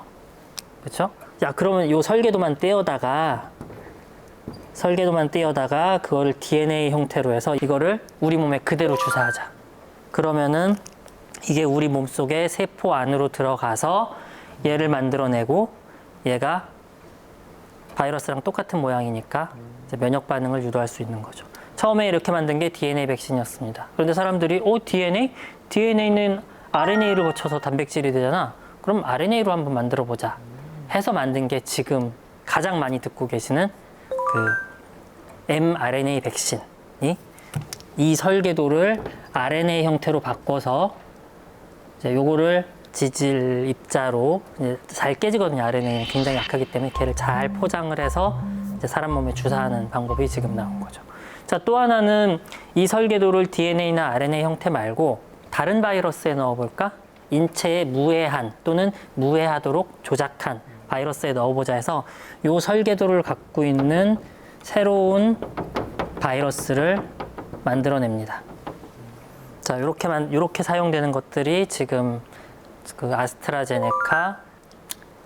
그렇죠? 자, 그러면 이 설계도만 떼어다가 그거를 DNA 형태로 해서 이거를 우리 몸에 그대로 주사하자. 그러면은 이게 우리 몸속에 세포 안으로 들어가서 얘를 만들어내고, 얘가 바이러스랑 똑같은 모양이니까 이제 면역 반응을 유도할 수 있는 거죠. 처음에 이렇게 만든 게 DNA 백신이었습니다. 그런데 사람들이 DNA는 RNA를 거쳐서 단백질이 되잖아. 그럼 RNA로 한번 만들어 보자 해서 만든 게 지금 가장 많이 듣고 계시는 그 mRNA 백신이 이 설계도를 RNA 형태로 바꿔서 이제 요거를 지질 입자로 이제 잘 깨지거든요. RNA는 굉장히 약하기 때문에 걔를 잘 포장을 해서 이제 사람 몸에 주사하는 방법이 지금 나온 거죠. 자, 또 하나는 이 설계도를 DNA나 RNA 형태 말고 다른 바이러스에 넣어볼까? 인체에 무해한 또는 무해하도록 조작한 바이러스에 넣어보자 해서 이 설계도를 갖고 있는 새로운 바이러스를 만들어냅니다. 자, 이렇게 사용되는 것들이 지금 그 아스트라제네카,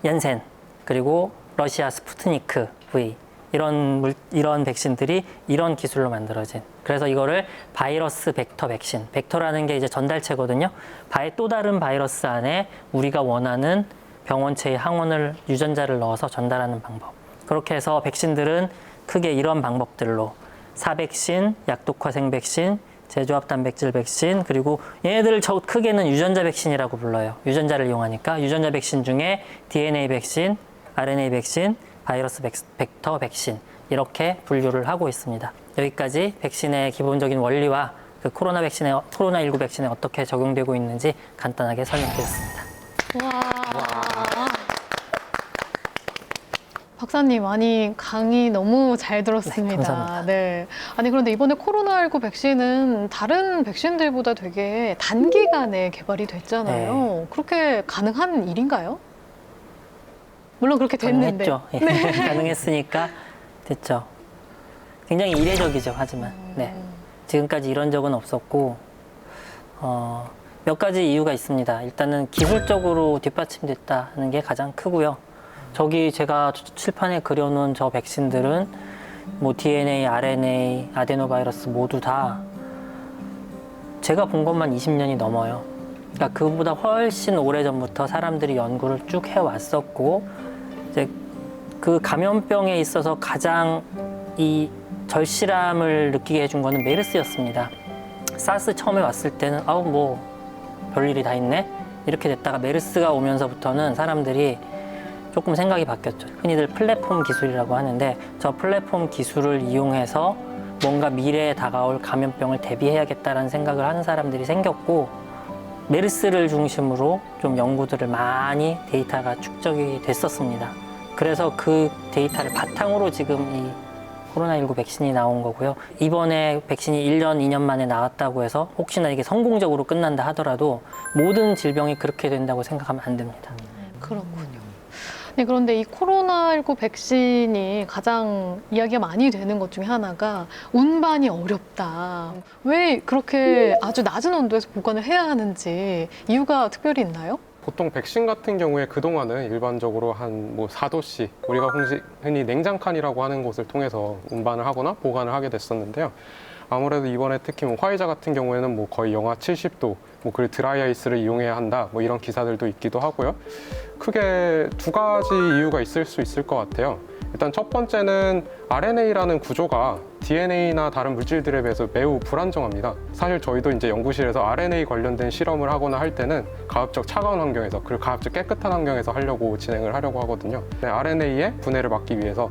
얀센, 그리고 러시아 스푸트니크 V 이런 백신들이 이런 기술로 만들어진. 그래서 이거를 바이러스 벡터 백신. 벡터라는 게 이제 전달체거든요. 또 다른 바이러스 안에 우리가 원하는 병원체의 항원을 유전자를 넣어서 전달하는 방법. 그렇게 해서 백신들은 크게 이런 방법들로 사백신, 약독화 생백신, 제조합 단백질 백신, 그리고 얘네들을 크게는 유전자 백신이라고 불러요. 유전자를 이용하니까 유전자 백신 중에 DNA 백신, RNA 백신, 바이러스 벡터 백신 이렇게 분류를 하고 있습니다. 여기까지 백신의 기본적인 원리와 그 코로나19 백신에 어떻게 적용되고 있는지 간단하게 설명드렸습니다. 와. 박사님, 아니 강의 너무 잘 들었습니다. 네, 감사합니다. 네. 아니 그런데 이번에 코로나19 백신은 다른 백신들보다 되게 단기간에 개발이 됐잖아요. 네. 그렇게 가능한 일인가요? 물론 그렇게 됐는데. 가능했죠. 예. 가능했으니까 됐죠. 굉장히 이례적이죠. 하지만 네. 지금까지 이런 적은 없었고 몇 가지 이유가 있습니다. 일단은 기술적으로 뒷받침됐다는 게 가장 크고요. 저기 제가 칠판에 그려놓은 저 백신들은 뭐 DNA, RNA, 아데노바이러스 모두 다 제가 본 것만 20년이 넘어요. 그러니까 그보다 훨씬 오래전부터 사람들이 연구를 쭉 해왔었고 이제 그 감염병에 있어서 가장 이 절실함을 느끼게 해준 거는 메르스였습니다. 사스 처음에 왔을 때는 뭐 별일이 다 있네 이렇게 됐다가 메르스가 오면서부터는 사람들이 조금 생각이 바뀌었죠. 흔히들 플랫폼 기술이라고 하는데 저 플랫폼 기술을 이용해서 뭔가 미래에 다가올 감염병을 대비해야겠다라는 생각을 하는 사람들이 생겼고 메르스를 중심으로 좀 연구들을 많이 데이터가 축적이 됐었습니다. 그래서 그 데이터를 바탕으로 지금 이 코로나19 백신이 나온 거고요. 이번에 백신이 1년, 2년 만에 나왔다고 해서 혹시나 이게 성공적으로 끝난다 하더라도 모든 질병이 그렇게 된다고 생각하면 안 됩니다. 그렇군요. 네, 그런데 이 코로나19 백신이 가장 이야기가 많이 되는 것 중에 하나가 운반이 어렵다. 왜 그렇게 아주 낮은 온도에서 보관을 해야 하는지 이유가 특별히 있나요? 보통 백신 같은 경우에 그동안은 일반적으로 한 뭐 4도씨, 우리가 흔히 냉장칸이라고 하는 곳을 통해서 운반을 하거나 보관을 하게 됐었는데요. 아무래도 이번에 특히 뭐 화이자 같은 경우에는 뭐 거의 영하 70도, 그리고 드라이 아이스를 이용해야 한다, 이런 기사들도 있기도 하고요. 크게 두 가지 이유가 있을 수 있을 것 같아요. 일단 첫 번째는 RNA라는 구조가 DNA나 다른 물질들에 비해서 매우 불안정합니다. 사실 저희도 이제 연구실에서 RNA 관련된 실험을 하거나 할 때는 가급적 차가운 환경에서, 그리고 가급적 깨끗한 환경에서 진행을 하려고 하거든요. RNA의 분해를 막기 위해서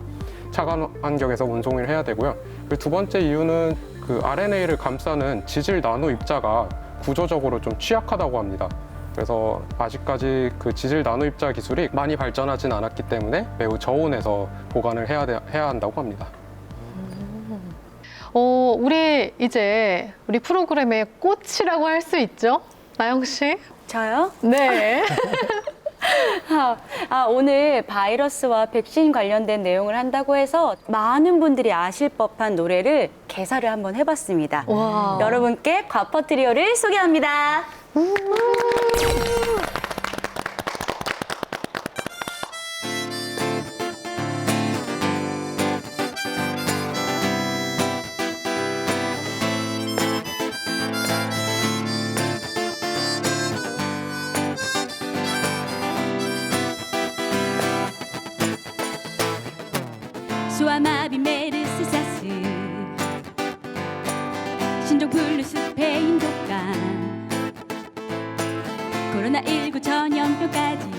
차가운 환경에서 운송을 해야 되고요. 그리고 두 번째 이유는 그 RNA를 감싸는 지질 나노 입자가 구조적으로 좀 취약하다고 합니다. 그래서 아직까지 그 지질 나노 입자 기술이 많이 발전하진 않았기 때문에 매우 저온에서 보관을 해야 한다고 합니다. 우리 프로그램의 꽃이라고 할 수 있죠? 나영 씨? 저요? 네. 오늘 바이러스와 백신 관련된 내용을 한다고 해서 많은 분들이 아실 법한 노래를 개사를 한번 해봤습니다. 와. 여러분께 과퍼 트리오를 소개합니다. 수아마비 메르스 사스 블루 스페인 독감 코로나19 전염병까지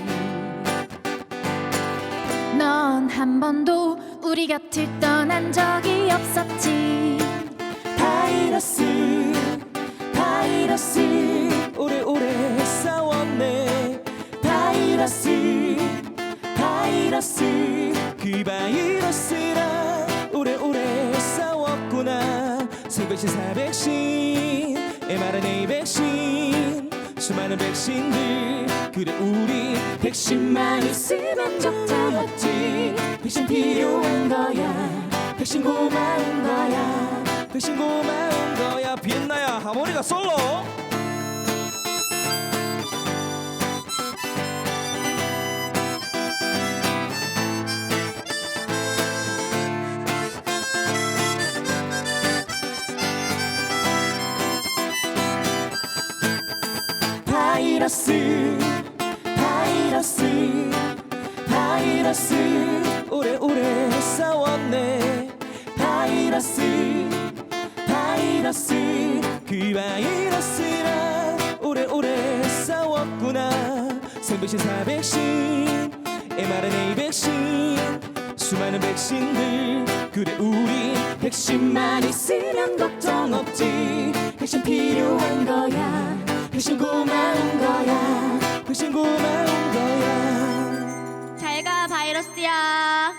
넌 한 번도 우리 곁을 떠난 적이 없었지. 바이러스 오래오래 싸웠네. 바이러스 그 바이러스랑 오래오래 싸웠구나. 생백신 사백신 mRNA 백신 수많은 백신들 그래 우리 백신만 있으면 걱정 없지. 백신 필요한 거야. 백신 고마운 거야. 백신 고마운 거야. 비엔나야 하모니가 솔로. 바이러스 오래오래 싸웠네. 바이러스 그 바이러스랑 오래오래 싸웠구나. 생백신 사백신 mRNA 백신 수많은 백신들 그래 우리 백신만 있으면 걱정 없지. 백신 필요한 거야. 백신 고마운 거야. 백신 고마운 거야. 잘가 바이러스야.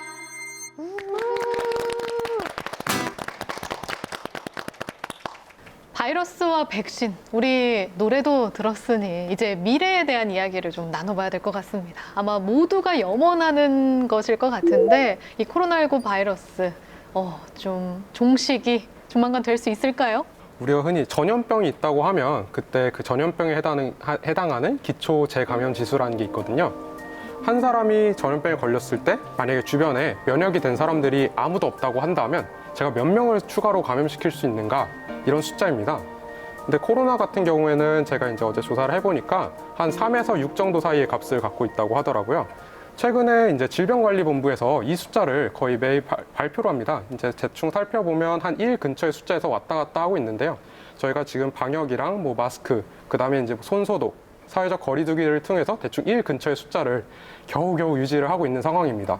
바이러스와 백신, 우리 노래도 들었으니 이제 미래에 대한 이야기를 좀 나눠봐야 될 것 같습니다. 아마 모두가 염원하는 것일 것 같은데 이 코로나19 바이러스 좀 종식이 조만간 될 수 있을까요? 우리가 흔히 전염병이 있다고 하면 그때 그 전염병에 해당하는 기초 재감염 지수라는 게 있거든요. 한 사람이 전염병에 걸렸을 때 만약에 주변에 면역이 된 사람들이 아무도 없다고 한다면 제가 몇 명을 추가로 감염시킬 수 있는가, 이런 숫자입니다. 근데 코로나 같은 경우에는 제가 이제 어제 조사를 해보니까 한 3에서 6 정도 사이의 값을 갖고 있다고 하더라고요. 최근에 이제 질병관리본부에서 이 숫자를 거의 매일 발표를 합니다. 이제 대충 살펴보면 한 1 근처의 숫자에서 왔다 갔다 하고 있는데요. 저희가 지금 방역이랑 뭐 마스크, 그 다음에 이제 손소독, 사회적 거리두기를 통해서 대충 1 근처의 숫자를 겨우겨우 유지를 하고 있는 상황입니다.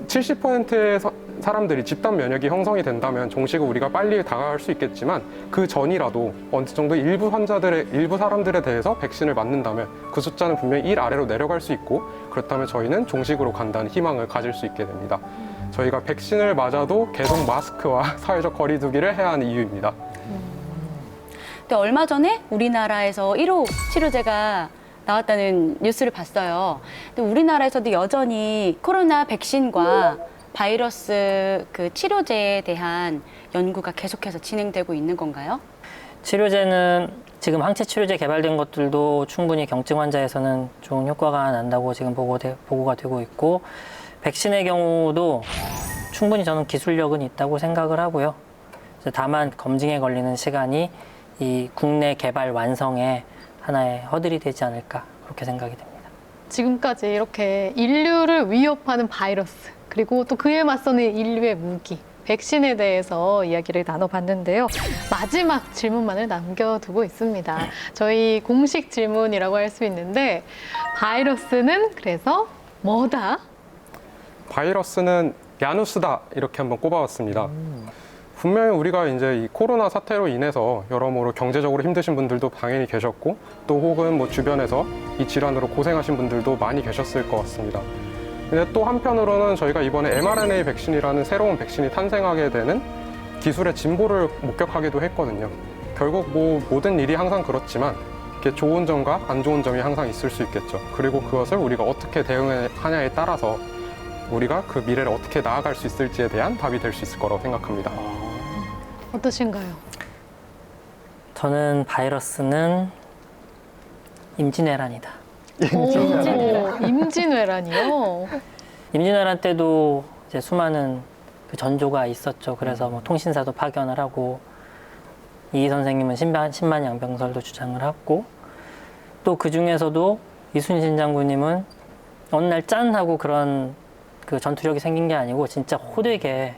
70%의 사람들이 집단 면역이 형성이 된다면 종식을 우리가 빨리 다가갈 수 있겠지만 그 전이라도 어느 정도 일부 사람들에 대해서 백신을 맞는다면 그 숫자는 분명히 1 아래로 내려갈 수 있고, 그렇다면 저희는 종식으로 간다는 희망을 가질 수 있게 됩니다. 저희가 백신을 맞아도 계속 마스크와 사회적 거리두기를 해야 하는 이유입니다. 근데 얼마 전에 우리나라에서 1호 치료제가 나왔다는 뉴스를 봤어요. 근데 우리나라에서도 여전히 코로나 백신과 바이러스 그 치료제에 대한 연구가 계속해서 진행되고 있는 건가요? 치료제는 지금 항체 치료제 개발된 것들도 충분히 경증 환자에서는 좋은 효과가 난다고 지금 보고가 되고 있고, 백신의 경우도 충분히 저는 기술력은 있다고 생각을 하고요. 다만 검증에 걸리는 시간이 이 국내 개발 완성에 하나의 허들이 되지 않을까, 그렇게 생각이 됩니다. 지금까지 이렇게 인류를 위협하는 바이러스, 그리고 또 그에 맞서는 인류의 무기, 백신에 대해서 이야기를 나눠봤는데요. 마지막 질문만을 남겨두고 있습니다. 저희 공식 질문이라고 할 수 있는데, 바이러스는 그래서 뭐다? 바이러스는 야누스다, 이렇게 한번 꼽아봤습니다. 분명히 우리가 이제 이 코로나 사태로 인해서 여러모로 경제적으로 힘드신 분들도 당연히 계셨고, 또 혹은 뭐 주변에서 이 질환으로 고생하신 분들도 많이 계셨을 것 같습니다. 근데 또 한편으로는 저희가 이번에 mRNA 백신이라는 새로운 백신이 탄생하게 되는 기술의 진보를 목격하기도 했거든요. 결국 뭐 모든 일이 항상 그렇지만 이렇게 좋은 점과 안 좋은 점이 항상 있을 수 있겠죠. 그리고 그것을 우리가 어떻게 대응하냐에 따라서 우리가 그 미래를 어떻게 나아갈 수 있을지에 대한 답이 될 수 있을 거라고 생각합니다. 어떠신가요? 저는 바이러스는 임진왜란이다. 임진왜란이요? 임진왜란 때도 이제 수많은 그 전조가 있었죠. 그래서 뭐 통신사도 파견을 하고, 이 선생님은 신만 양병설도 주장을 하고, 또 그 중에서도 이순신 장군님은 어느 날 짠 하고 그런 그 전투력이 생긴 게 아니고 진짜 호되게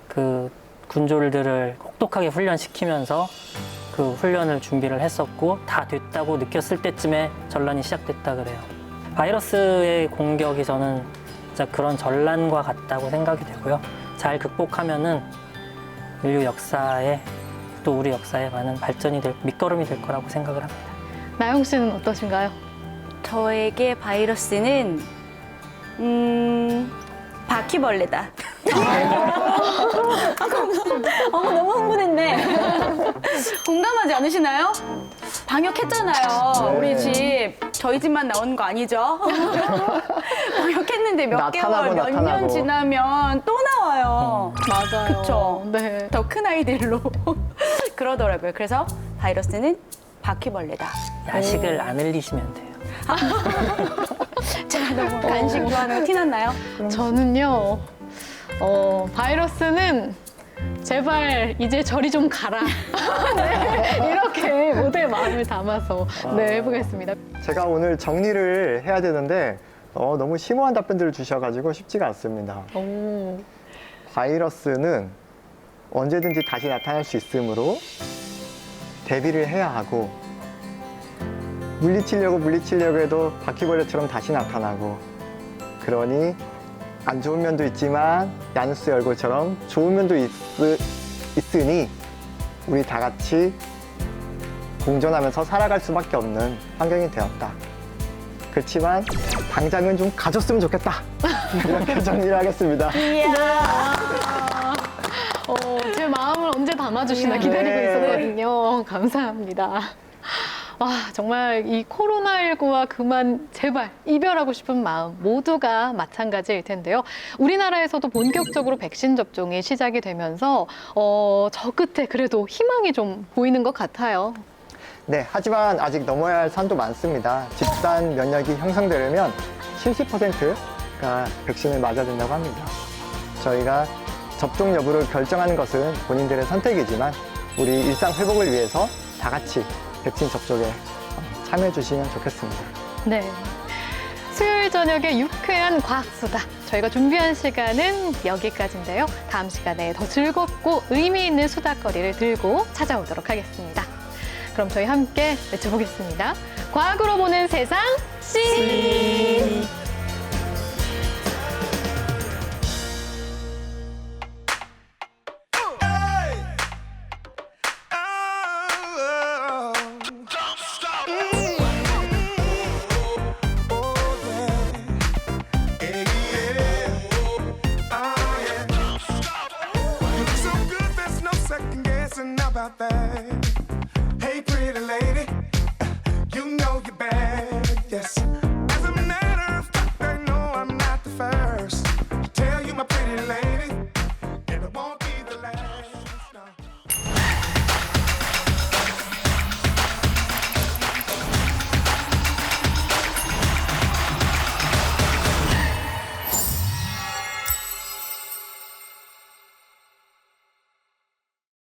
그 군졸들을 혹독하게 훈련시키면서 그 훈련을 준비를 했었고 다 됐다고 느꼈을 때쯤에 전란이 시작됐다 그래요. 바이러스의 공격이 저는 진짜 그런 전란과 같다고 생각이 되고요. 잘 극복하면은 인류 역사에 또 우리 역사에 많은 발전이 될 밑거름이 될 거라고 생각을 합니다. 나영 씨는 어떠신가요? 저에게 바이러스는 바퀴벌레다. 어머, 너무 흥분했네. 공감하지 않으시나요? 방역했잖아요. 네. 우리 집. 저희 집만 나오는 거 아니죠? 방역했는데 몇 개월, 나타나고 몇 년 나타나고. 지나면 또 나와요. 맞아요. 그쵸. 네. 더 큰 아이들로. 그러더라고요. 그래서 바이러스는 바퀴벌레다. 야식을 안 흘리시면 돼요. 제가 너무 간식 좋아하는 거 티났나요? 저는요, 바이러스는 제발 이제 저리 좀 가라. 네, 이렇게 모두의 마음을 담아서 네, 해보겠습니다. 제가 오늘 정리를 해야 되는데 너무 심오한 답변들을 주셔가지고 쉽지가 않습니다. 오, 바이러스는 언제든지 다시 나타날 수 있으므로 대비를 해야 하고 물리치려고 해도 바퀴벌레처럼 다시 나타나고 그러니 안 좋은 면도 있지만 야누스의 얼굴처럼 좋은 면도 있으니 우리 다 같이 공존하면서 살아갈 수밖에 없는 환경이 되었다. 그렇지만 당장은 좀 가졌으면 좋겠다. 이렇게 정리를 하겠습니다. 제 마음을 언제 담아주시나 기다리고 네. 있었거든요. 감사합니다. 와, 정말 이 코로나19와 그만 제발 이별하고 싶은 마음 모두가 마찬가지일 텐데요. 우리나라에서도 본격적으로 백신 접종이 시작이 되면서 저 끝에 그래도 희망이 좀 보이는 것 같아요. 네, 하지만 아직 넘어야 할 산도 많습니다. 집단 면역이 형성되려면 70%가 백신을 맞아야 된다고 합니다. 저희가 접종 여부를 결정하는 것은 본인들의 선택이지만 우리 일상 회복을 위해서 다 같이 백신 접종에 참여해 주시면 좋겠습니다. 네. 수요일 저녁에 유쾌한 과학수다. 저희가 준비한 시간은 여기까지인데요. 다음 시간에 더 즐겁고 의미 있는 수다거리를 들고 찾아오도록 하겠습니다. 그럼 저희 함께 외쳐보겠습니다. 과학으로 보는 세상, 씨! Hey, pretty lady, you know you're bad, yes. As a matter of fact, I know I'm not the first to tell you, my pretty lady.